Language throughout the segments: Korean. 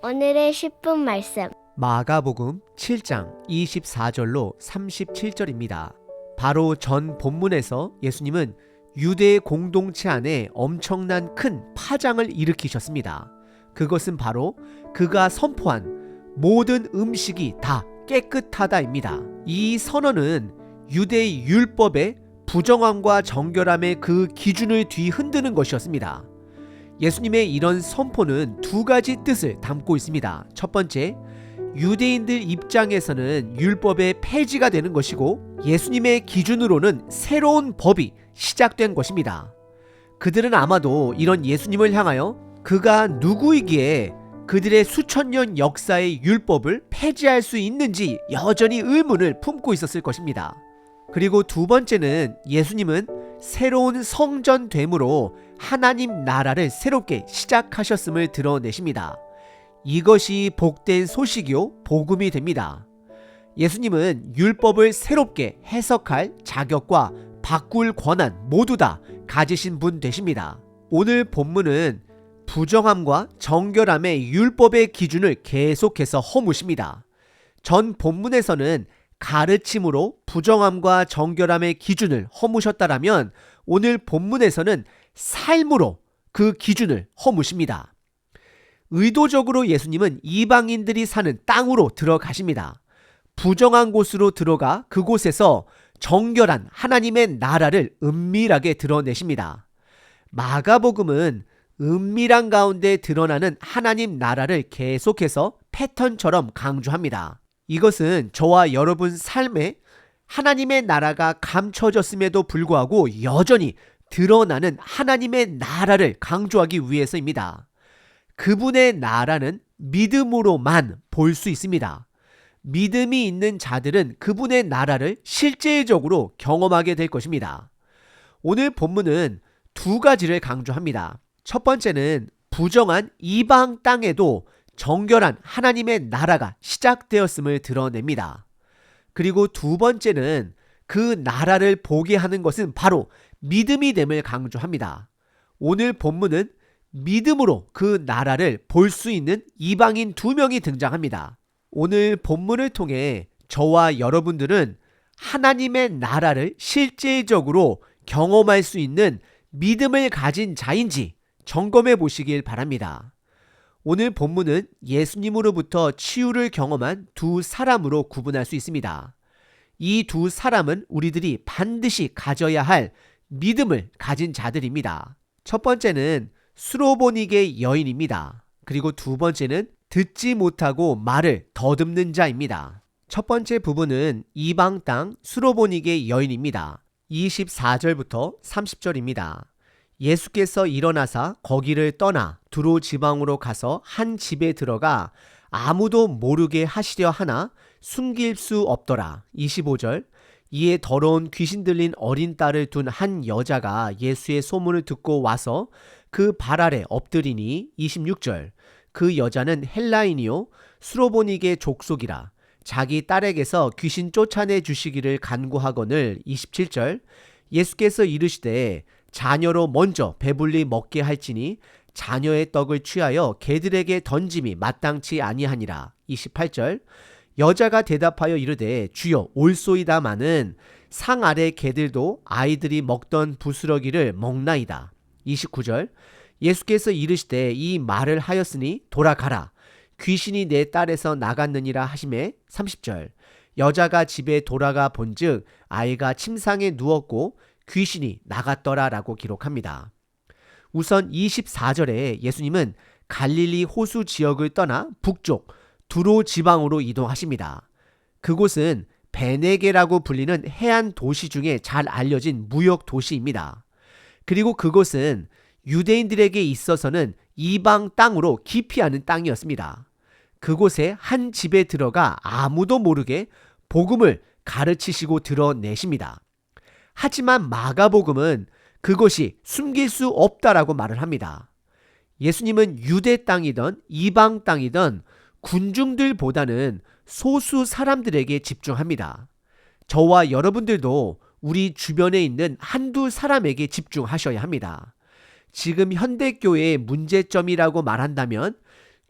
오늘의 10분 말씀. 마가복음 7장 24절로 37절입니다. 바로 전 본문에서 예수님은 유대 공동체 안에 엄청난 큰 파장을 일으키셨습니다. 그것은 바로 그가 선포한 모든 음식이 다 깨끗하다입니다. 이 선언은 유대 율법의 부정함과 정결함의 그 기준을 뒤흔드는 것이었습니다. 예수님의 이런 선포는 두 가지 뜻을 담고 있습니다. 첫 번째, 유대인들 입장에서는 율법의 폐지가 되는 것이고 예수님의 기준으로는 새로운 법이 시작된 것입니다. 그들은 아마도 이런 예수님을 향하여 그가 누구이기에 그들의 수천 년 역사의 율법을 폐지할 수 있는지 여전히 의문을 품고 있었을 것입니다. 그리고 두 번째는 예수님은 새로운 성전됨으로 하나님 나라를 새롭게 시작하셨음을 드러내십니다. 이것이 복된 소식이요 복음이 됩니다. 예수님은 율법을 새롭게 해석할 자격과 바꿀 권한 모두 다 가지신 분 되십니다. 오늘 본문은 부정함과 정결함의 율법의 기준을 계속해서 허무십니다. 전 본문에서는 가르침으로 부정함과 정결함의 기준을 허무셨다라면 오늘 본문에서는 삶으로 그 기준을 허무십니다. 의도적으로 예수님은 이방인들이 사는 땅으로 들어가십니다. 부정한 곳으로 들어가 그곳에서 정결한 하나님의 나라를 은밀하게 드러내십니다. 마가복음은 은밀한 가운데 드러나는 하나님 나라를 계속해서 패턴처럼 강조합니다. 이것은 저와 여러분 삶에 하나님의 나라가 감춰졌음에도 불구하고 여전히 드러나는 하나님의 나라를 강조하기 위해서입니다. 그분의 나라는 믿음으로만 볼 수 있습니다. 믿음이 있는 자들은 그분의 나라를 실제적으로 경험하게 될 것입니다. 오늘 본문은 두 가지를 강조합니다. 첫 번째는 부정한 이방 땅에도 정결한 하나님의 나라가 시작되었음을 드러냅니다. 그리고 두 번째는 그 나라를 보게 하는 것은 바로 믿음이 됨을 강조합니다. 오늘 본문은 믿음으로 그 나라를 볼 수 있는 이방인 두 명이 등장합니다. 오늘 본문을 통해 저와 여러분들은 하나님의 나라를 실제적으로 경험할 수 있는 믿음을 가진 자인지 점검해 보시길 바랍니다. 오늘 본문은 예수님으로부터 치유를 경험한 두 사람으로 구분할 수 있습니다. 이 두 사람은 우리들이 반드시 가져야 할 믿음을 가진 자들입니다. 첫 번째는 수로보니게 여인입니다. 그리고 두 번째는 듣지 못하고 말을 더듬는 자입니다. 첫 번째 부분은 이방 땅 수로보니게 여인입니다. 24절부터 30절입니다. 예수께서 일어나사 거기를 떠나 두로 지방으로 가서 한 집에 들어가 아무도 모르게 하시려 하나 숨길 수 없더라. 25절. 이에 더러운 귀신 들린 어린 딸을 둔 한 여자가 예수의 소문을 듣고 와서 그 발 아래 엎드리니 26절. 그 여자는 헬라인이요 수로보니게 족속이라 자기 딸에게서 귀신 쫓아내 주시기를 간구하거늘 27절. 예수께서 이르시되 자녀로 먼저 배불리 먹게 할지니 자녀의 떡을 취하여 개들에게 던짐이 마땅치 아니하니라. 28절. 여자가 대답하여 이르되 주여 올소이다마는 상 아래 개들도 아이들이 먹던 부스러기를 먹나이다. 29절. 예수께서 이르시되 이 말을 하였으니 돌아가라. 귀신이 내 딸에서 나갔느니라 하시매 30절. 여자가 집에 돌아가 본즉 아이가 침상에 누웠고 귀신이 나갔더라 라고 기록합니다. 우선 24절에 예수님은 갈릴리 호수 지역을 떠나 북쪽 두로 지방으로 이동하십니다. 그곳은 베네게라고 불리는 해안 도시 중에 잘 알려진 무역 도시입니다. 그리고 그곳은 유대인들에게 있어서는 이방 땅으로 기피하는 땅이었습니다. 그곳에 한 집에 들어가 아무도 모르게 복음을 가르치시고 드러내십니다. 하지만 마가복음은 그것이 숨길 수 없다라고 말을 합니다. 예수님은 유대 땅이든 이방 땅이든 군중들보다는 소수 사람들에게 집중합니다. 저와 여러분들도 우리 주변에 있는 한두 사람에게 집중하셔야 합니다. 지금 현대교회의 문제점이라고 말한다면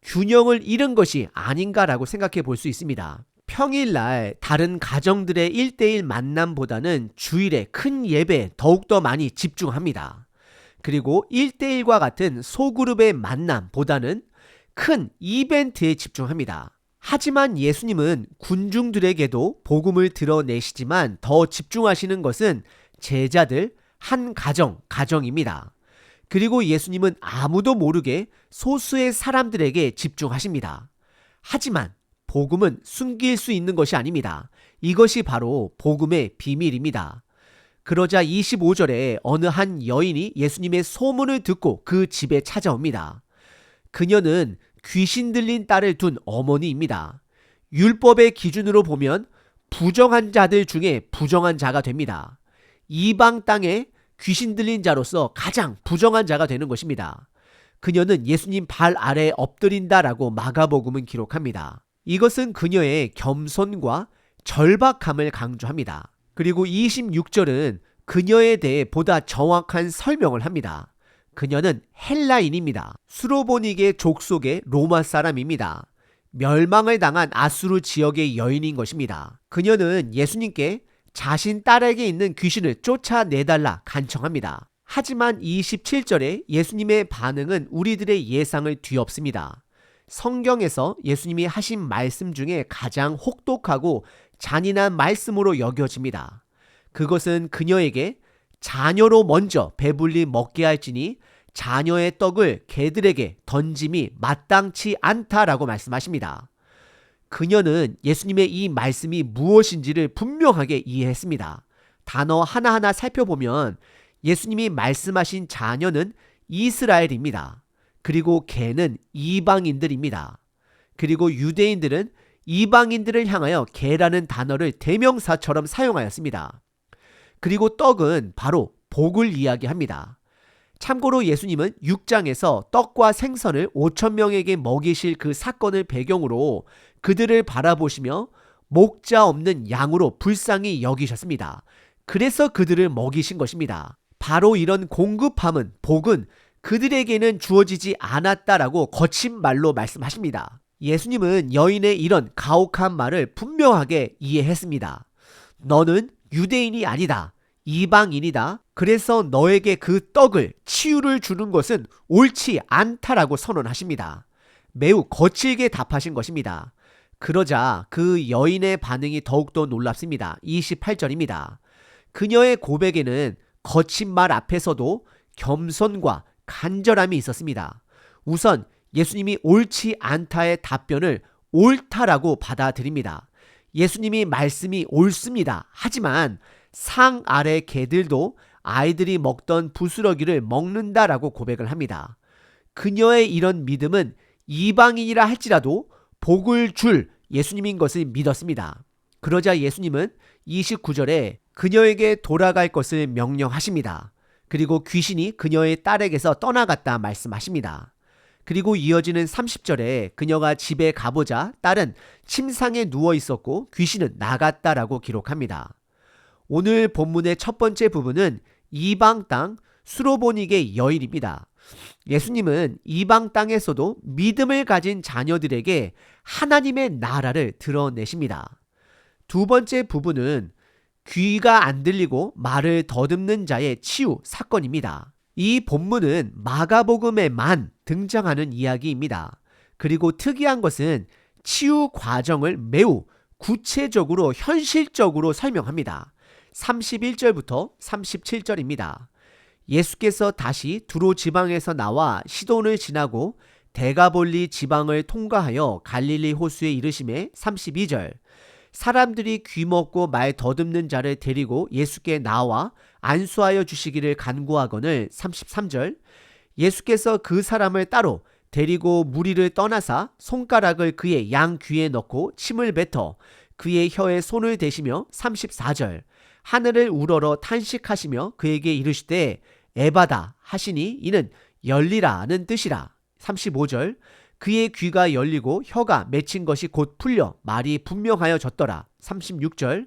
균형을 잃은 것이 아닌가라고 생각해 볼 수 있습니다. 평일날 다른 가정들의 1대1 만남보다는 주일에 큰 예배에 더욱더 많이 집중합니다. 그리고 1대1과 같은 소그룹의 만남보다는 큰 이벤트에 집중합니다. 하지만 예수님은 군중들에게도 복음을 드러내시지만 더 집중하시는 것은 제자들 한 가정입니다. 그리고 예수님은 아무도 모르게 소수의 사람들에게 집중하십니다. 하지만 복음은 숨길 수 있는 것이 아닙니다. 이것이 바로 복음의 비밀입니다. 그러자 25절에 어느 한 여인이 예수님의 소문을 듣고 그 집에 찾아옵니다. 그녀는 귀신 들린 딸을 둔 어머니입니다. 율법의 기준으로 보면 부정한 자들 중에 부정한 자가 됩니다. 이방 땅에 귀신 들린 자로서 가장 부정한 자가 되는 것입니다. 그녀는 예수님 발 아래에 엎드린다라고 마가복음은 기록합니다. 이것은 그녀의 겸손과 절박함을 강조합니다. 그리고 26절은 그녀에 대해 보다 정확한 설명을 합니다. 그녀는 헬라인입니다. 수로보니게 족속의 로마 사람입니다. 멸망을 당한 아수르 지역의 여인인 것입니다. 그녀는 예수님께 자신 딸에게 있는 귀신을 쫓아내달라 간청합니다. 하지만 27절에 예수님의 반응은 우리들의 예상을 뒤엎습니다. 성경에서 예수님이 하신 말씀 중에 가장 혹독하고 잔인한 말씀으로 여겨집니다. 그것은 그녀에게 자녀로 먼저 배불리 먹게 할지니 자녀의 떡을 개들에게 던짐이 마땅치 않다라고 말씀하십니다. 그녀는 예수님의 이 말씀이 무엇인지를 분명하게 이해했습니다. 단어 하나하나 살펴보면 예수님이 말씀하신 자녀는 이스라엘입니다. 그리고 개는 이방인들입니다. 그리고 유대인들은 이방인들을 향하여 개라는 단어를 대명사처럼 사용하였습니다. 그리고 떡은 바로 복을 이야기합니다. 참고로 예수님은 6장에서 떡과 생선을 5,000명에게 먹이실 그 사건을 배경으로 그들을 바라보시며 목자 없는 양으로 불쌍히 여기셨습니다. 그래서 그들을 먹이신 것입니다. 바로 이런 공급함은, 복은 그들에게는 주어지지 않았다라고 거친 말로 말씀하십니다. 예수님은 여인의 이런 가혹한 말을 분명하게 이해했습니다. 너는 유대인이 아니다. 이방인이다. 그래서 너에게 그 떡을, 치유를 주는 것은 옳지 않다라고 선언하십니다. 매우 거칠게 답하신 것입니다. 그러자 그 여인의 반응이 더욱더 놀랍습니다. 28절입니다. 그녀의 고백에는 거친 말 앞에서도 겸손과 간절함이 있었습니다. 우선 예수님이 옳지 않다의 답변을 옳다라고 받아들입니다. 예수님이 말씀이 옳습니다. 하지만 상 아래 개들도 아이들이 먹던 부스러기를 먹는다라고 고백을 합니다. 그녀의 이런 믿음은 이방인이라 할지라도 복을 줄 예수님인 것을 믿었습니다. 그러자 예수님은 29절에 그녀에게 돌아갈 것을 명령하십니다. 그리고 귀신이 그녀의 딸에게서 떠나갔다 말씀하십니다. 그리고 이어지는 30절에 그녀가 집에 가보자 딸은 침상에 누워 있었고 귀신은 나갔다라고 기록합니다. 오늘 본문의 첫 번째 부분은 이방 땅 수로보닉의 여인입니다. 예수님은 이방 땅에서도 믿음을 가진 자녀들에게 하나님의 나라를 드러내십니다. 두 번째 부분은 귀가 안 들리고 말을 더듬는 자의 치유 사건입니다. 이 본문은 마가복음에만 등장하는 이야기입니다. 그리고 특이한 것은 치유 과정을 매우 구체적으로 현실적으로 설명합니다. 31절부터 37절입니다. 예수께서 다시 두로 지방에서 나와 시돈을 지나고 데가볼리 지방을 통과하여 갈릴리 호수에 이르심에 32절 사람들이 귀먹고 말 더듬는 자를 데리고 예수께 나와 안수하여 주시기를 간구하거늘 33절 예수께서 그 사람을 따로 데리고 무리를 떠나사 손가락을 그의 양 귀에 넣고 침을 뱉어 그의 혀에 손을 대시며 34절 하늘을 우러러 탄식하시며 그에게 이르시되 에바다 하시니 이는 열리라는 뜻이라. 35절 그의 귀가 열리고 혀가 맺힌 것이 곧 풀려 말이 분명하여졌더라. 36절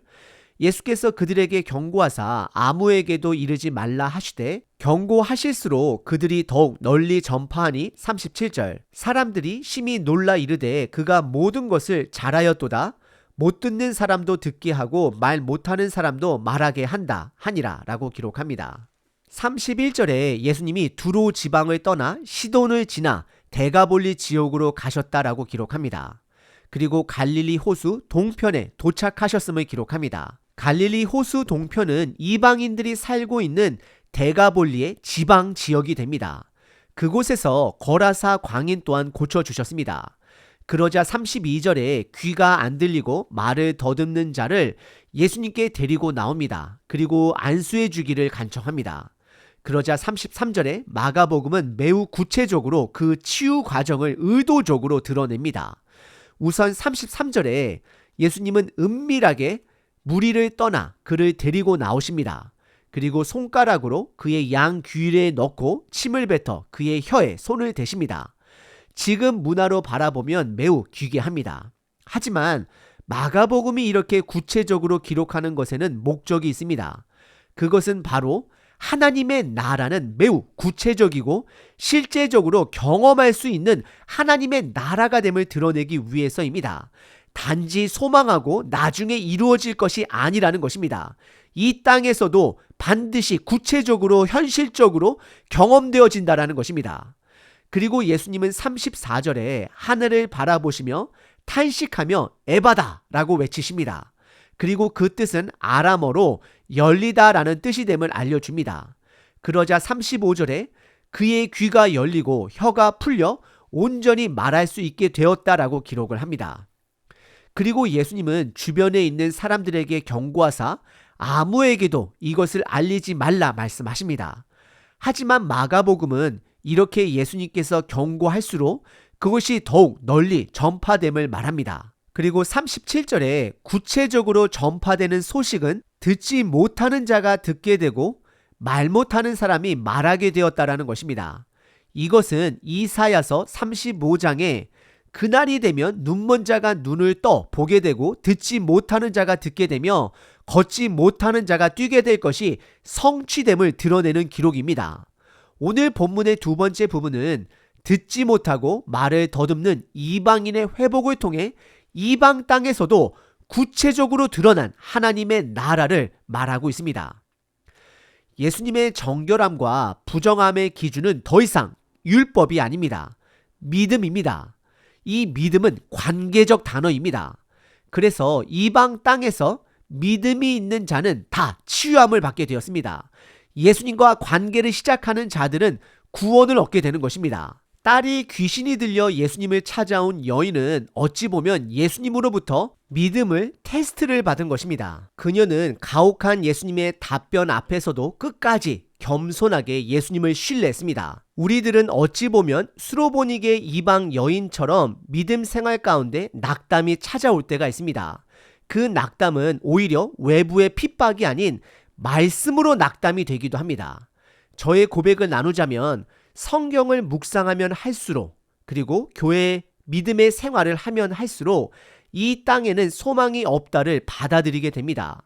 예수께서 그들에게 경고하사 아무에게도 이르지 말라 하시되 경고하실수록 그들이 더욱 널리 전파하니 37절. 사람들이 심히 놀라 이르되 그가 모든 것을 잘하였도다. 못 듣는 사람도 듣게 하고 말 못하는 사람도 말하게 한다 하니라 라고 기록합니다. 31절에 예수님이 두로 지방을 떠나 시돈을 지나 데가볼리 지역으로 가셨다라고 기록합니다. 그리고 갈릴리 호수 동편에 도착하셨음을 기록합니다. 갈릴리 호수 동편은 이방인들이 살고 있는 데가볼리의 지방 지역이 됩니다. 그곳에서 거라사 광인 또한 고쳐주셨습니다. 그러자 32절에 귀가 안 들리고 말을 더듬는 자를 예수님께 데리고 나옵니다. 그리고 안수해 주기를 간청합니다. 그러자 33절에 마가복음은 매우 구체적으로 그 치유 과정을 의도적으로 드러냅니다. 우선 33절에 예수님은 은밀하게 무리를 떠나 그를 데리고 나오십니다. 그리고 손가락으로 그의 양 귀에 넣고 침을 뱉어 그의 혀에 손을 대십니다. 지금 문화로 바라보면 매우 기괴합니다. 하지만 마가복음이 이렇게 구체적으로 기록하는 것에는 목적이 있습니다. 그것은 바로 하나님의 나라는 매우 구체적이고 실제적으로 경험할 수 있는 하나님의 나라가 됨을 드러내기 위해서입니다. 단지 소망하고 나중에 이루어질 것이 아니라는 것입니다. 이 땅에서도 반드시 구체적으로 현실적으로 경험되어진다라는 것입니다. 그리고 예수님은 34절에 하늘을 바라보시며 탄식하며 에바다 라고 외치십니다. 그리고 그 뜻은 아람어로 열리다 라는 뜻이 됨을 알려줍니다. 그러자 35절에 그의 귀가 열리고 혀가 풀려 온전히 말할 수 있게 되었다라고 기록을 합니다. 그리고 예수님은 주변에 있는 사람들에게 경고하사 아무에게도 이것을 알리지 말라 말씀하십니다. 하지만 마가복음은 이렇게 예수님께서 경고할수록 그것이 더욱 널리 전파됨을 말합니다. 그리고 37절에 구체적으로 전파되는 소식은 듣지 못하는 자가 듣게 되고 말 못하는 사람이 말하게 되었다라는 것입니다. 이것은 이사야서 35장에 그날이 되면 눈먼 자가 눈을 떠 보게 되고 듣지 못하는 자가 듣게 되며 걷지 못하는 자가 뛰게 될 것이 성취됨을 드러내는 기록입니다. 오늘 본문의 두 번째 부분은 듣지 못하고 말을 더듬는 이방인의 회복을 통해 이방 땅에서도 구체적으로 드러난 하나님의 나라를 말하고 있습니다. 예수님의 정결함과 부정함의 기준은 더 이상 율법이 아닙니다. 믿음입니다. 이 믿음은 관계적 단어입니다. 그래서 이방 땅에서 믿음이 있는 자는 다 치유함을 받게 되었습니다. 예수님과 관계를 시작하는 자들은 구원을 얻게 되는 것입니다. 딸이 귀신이 들려 예수님을 찾아온 여인은 어찌 보면 예수님으로부터 믿음을 테스트를 받은 것입니다. 그녀는 가혹한 예수님의 답변 앞에서도 끝까지 겸손하게 예수님을 신뢰했습니다. 우리들은 어찌 보면 수로보니게 이방 여인처럼 믿음 생활 가운데 낙담이 찾아올 때가 있습니다. 그 낙담은 오히려 외부의 핍박이 아닌 말씀으로 낙담이 되기도 합니다. 저의 고백을 나누자면 성경을 묵상하면 할수록 그리고 교회 믿음의 생활을 하면 할수록 이 땅에는 소망이 없다를 받아들이게 됩니다.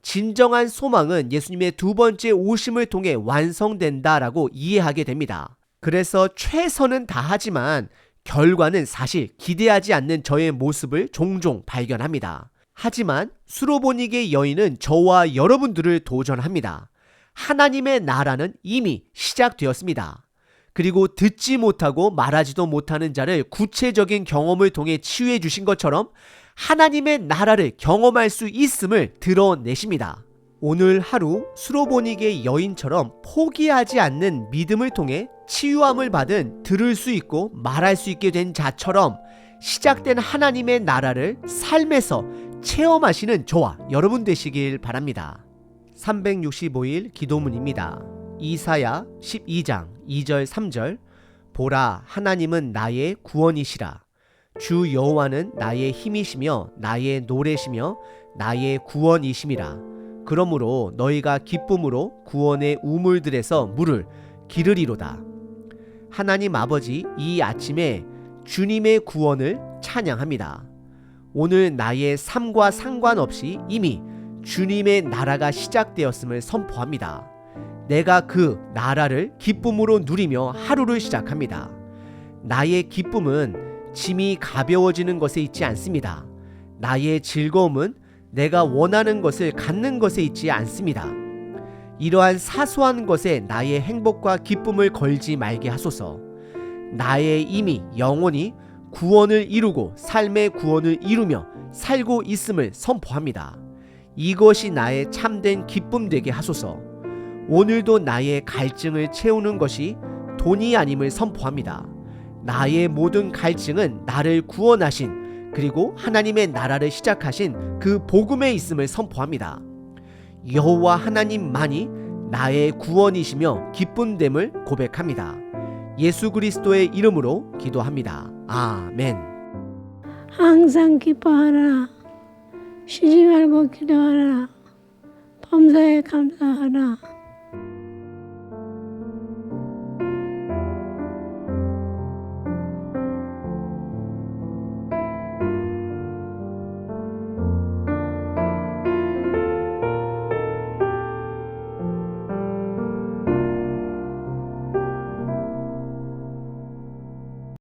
진정한 소망은 예수님의 두 번째 오심을 통해 완성된다라고 이해하게 됩니다. 그래서 최선은 다하지만 결과는 사실 기대하지 않는 저의 모습을 종종 발견합니다. 하지만 수로보니게 여인은 저와 여러분들을 도전합니다. 하나님의 나라는 이미 시작되었습니다. 그리고 듣지 못하고 말하지도 못하는 자를 구체적인 경험을 통해 치유해 주신 것처럼 하나님의 나라를 경험할 수 있음을 드러내십니다. 오늘 하루 수로보니게 여인처럼 포기하지 않는 믿음을 통해 치유함을 받은 들을 수 있고 말할 수 있게 된 자처럼 시작된 하나님의 나라를 삶에서 체험하시는 저와 여러분 되시길 바랍니다. 365일 기도문입니다. 이사야 12장 2절 3절 보라 하나님은 나의 구원이시라. 주 여호와는 나의 힘이시며 나의 노래시며 나의 구원이심이라. 그러므로 너희가 기쁨으로 구원의 우물들에서 물을 기르리로다. 하나님 아버지, 이 아침에 주님의 구원을 찬양합니다. 오늘 나의 삶과 상관없이 이미 주님의 나라가 시작되었음을 선포합니다. 내가 그 나라를 기쁨으로 누리며 하루를 시작합니다. 나의 기쁨은 짐이 가벼워지는 것에 있지 않습니다. 나의 즐거움은 내가 원하는 것을 갖는 것에 있지 않습니다. 이러한 사소한 것에 나의 행복과 기쁨을 걸지 말게 하소서. 나의 이미 영혼이 구원을 이루고 삶의 구원을 이루며 살고 있음을 선포합니다. 이것이 나의 참된 기쁨 되게 하소서. 오늘도 나의 갈증을 채우는 것이 돈이 아님을 선포합니다. 나의 모든 갈증은 나를 구원하신 그리고 하나님의 나라를 시작하신 그 복음에 있음을 선포합니다. 여호와 하나님만이 나의 구원이시며 기쁨됨을 고백합니다. 예수 그리스도의 이름으로 기도합니다. 아멘. 항상 기뻐하라. 쉬지 말고 기도하라. 범사에 감사하라.